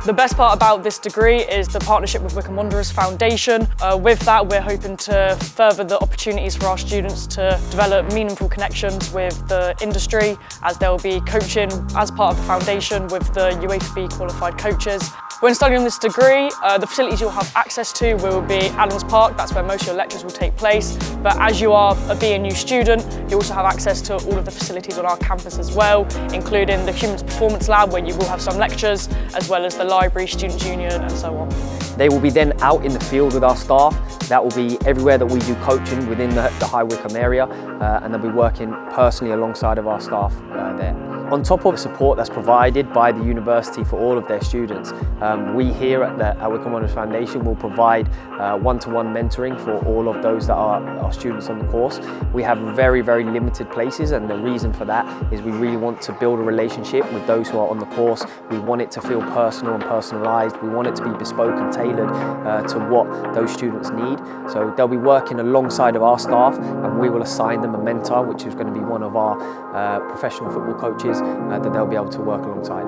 The best part about this degree is the partnership with Wycombe Wanderers Foundation. With that, we're hoping to further the opportunities for our students to develop meaningful connections with the industry, as there will be coaching as part of the foundation with the UEFA qualified coaches. When studying this degree, the facilities you'll have access to will be Allens Park, that's where most of your lectures will take place. But as you are a BNU student, you also have access to all of the facilities on our campus as well, including the Humans Performance Lab, where you will have some lectures, as well as the library, Students' Union, and so on. They will be then out in the field with our staff. That will be everywhere that we do coaching within the High Wycombe area, and they'll be working personally alongside of our staff there. On top of the support that's provided by the university for all of their students, we here at the Wycombe Wanderers Foundation will provide one-to-one mentoring for all of those that are students on the course. We have very, very limited places, and the reason for that is we really want to build a relationship with those who are on the course. We want it to feel personal and personalised. We want it to be bespoke and tailored to what those students need. So they'll be working alongside of our staff, and we will assign them a mentor, which is going to be one of our professional football coaches that they'll be able to work alongside.